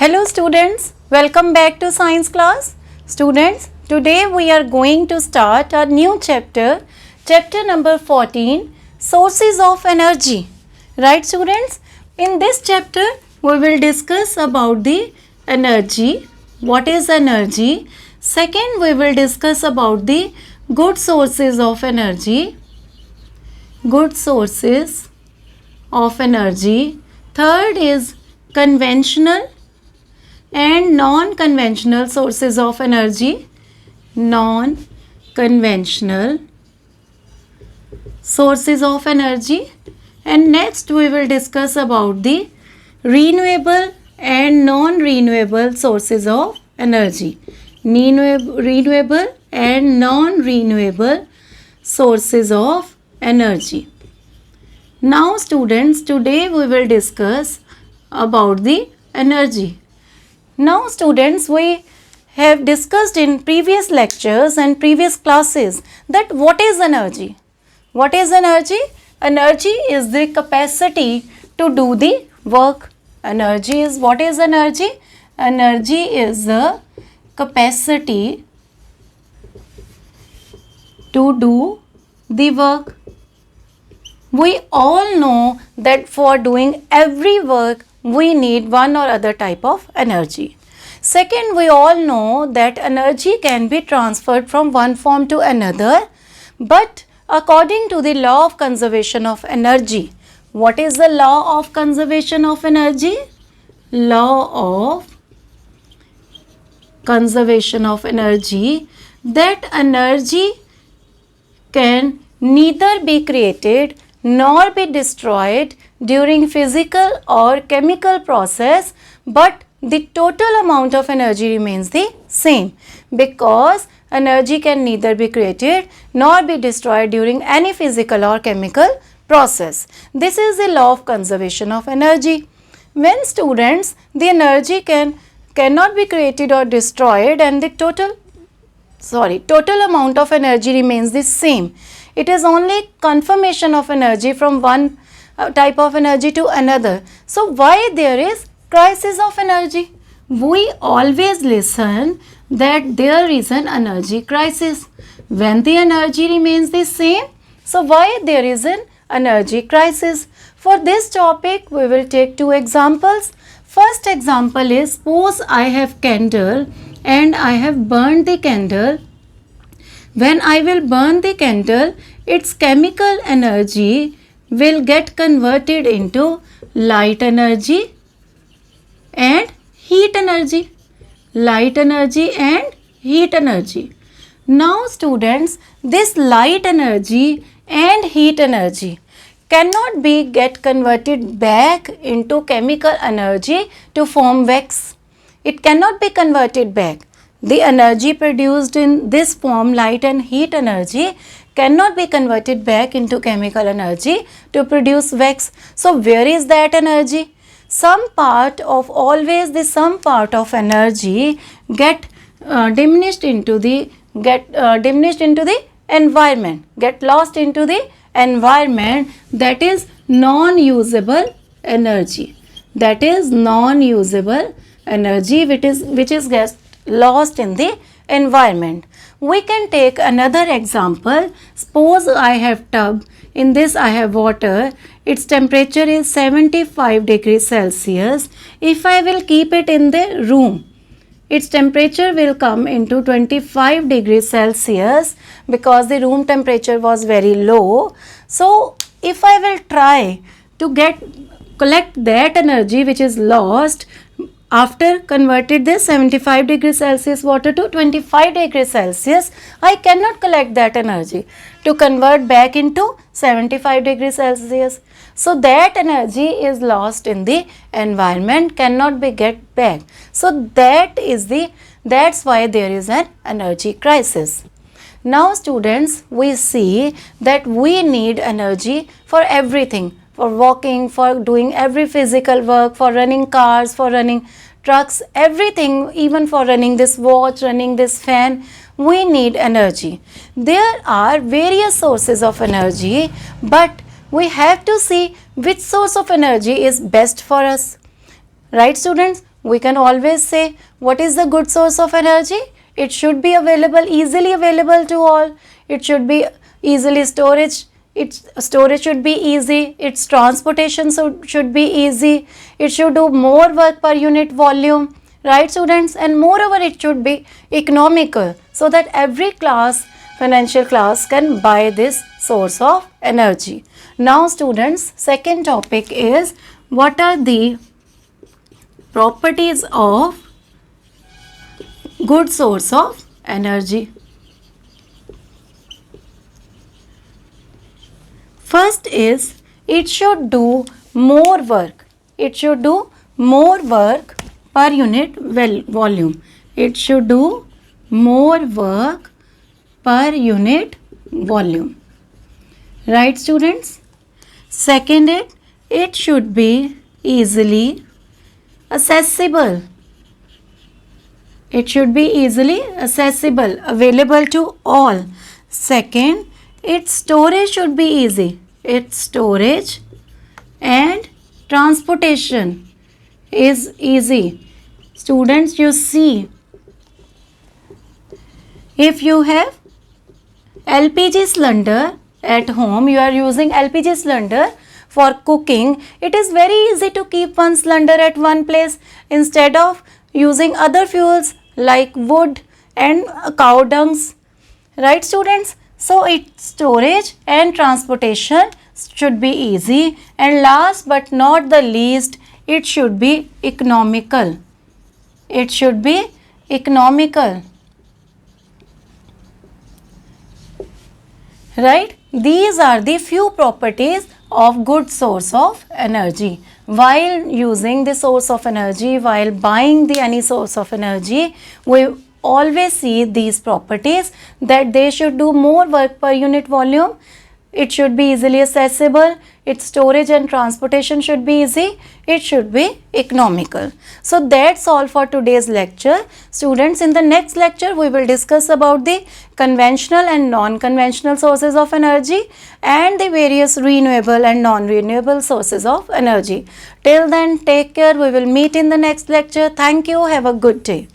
Hello students, welcome back to science class. Students, today we are going to start our new chapter, chapter number 14, sources of energy. Right students, in this chapter we will discuss about the energy, what is energy. Second, we will discuss about the good sources of energy, good sources of energy. Third is conventional and non-conventional sources of energy, non-conventional sources of energy. And next we will discuss about the renewable and non-renewable sources of energy, renewable and non-renewable sources of energy. Now students, today we will discuss about the energy. Now students, we have discussed in previous lectures and previous classes that what is energy? What is energy? Energy is the capacity to do the work. Energy is, what is energy? Energy is the capacity to do the work. We all know that for doing every work, we need one or other type of energy. Second, we all know that energy can be transferred from one form to another, but according to the law of conservation of energy, what is the law of conservation of energy? Law of conservation of energy, that energy can neither be created nor be destroyed during physical or chemical process, but the total amount of energy remains the same, because energy can neither be created nor be destroyed during any physical or chemical process. This is the law of conservation of energy. When students, the energy cannot be created or destroyed and the total amount of energy remains the same. It is only confirmation of energy from one type of energy to another. So why there is crisis of energy? We always listen that there is an energy crisis. When the energy remains the same, so why there is an energy crisis? For this topic, we will take two examples. First example is, suppose I have candle and I have burned the candle. When I will burn the candle, its chemical energy will get converted into light energy and heat energy. Light energy and heat energy. Now students, this light energy and heat energy cannot be get converted back into chemical energy to form wax. It cannot be converted back. The energy produced in this form, light and heat energy, cannot be converted back into chemical energy to produce wax. So where is that energy? Some part of energy get diminished into the environment, get lost into the environment. That is non-usable energy. That is non-usable energy which is get lost in the environment. We can take another example. Suppose I have tub. In this I have water. Its temperature is 75 degrees Celsius. If I will keep it in the room, its temperature will come into 25 degrees Celsius because the room temperature was very low. So if I will try to collect that energy which is lost after converted this 75 degrees Celsius water to 25 degrees Celsius, I cannot collect that energy to convert back into 75 degrees Celsius. So that energy is lost in the environment, cannot be get back. So that's why there is an energy crisis. Now students, we see that we need energy for everything, for walking, for doing every physical work, for running cars, for running trucks, everything, even for running this watch, running this fan, we need energy. There are various sources of energy, but we have to see which source of energy is best for us. Right students? we can always say what is the good source of energy? It should be available, easily available to all. It should be easily storage. Its storage should be easy. Its transportation should be easy. It should do more work per unit volume. Right, students? And moreover, it should be economical so that every class, financial class, can buy this source of energy. Now, students, second topic is what are the properties of good source of energy. First is it should do more work. It should do more work per unit volume. It should do more work per unit volume. Right, students? Second, it should be easily accessible. It should be easily accessible, available to all. Second, its storage should be easy. Its storage and transportation is easy. Students, you see, if you have LPG cylinder at home, you are using LPG cylinder for cooking, it is very easy to keep one cylinder at one place instead of using other fuels like wood and cow dungs. Right, students? So, its storage and transportation should be easy, and last but not the least, it should be economical. It should be economical. Right? These are the few properties of good source of energy. While using the source of energy, while buying the any source of energy, we always see these properties that they should do more work per unit volume. It should be easily accessible. Its storage and transportation should be easy. It should be economical. So that's all for today's lecture. Students, in the next lecture, we will discuss about the conventional and non-conventional sources of energy and the various renewable and non-renewable sources of energy. Till then, take care. We will meet in the next lecture. Thank you. Have a good day.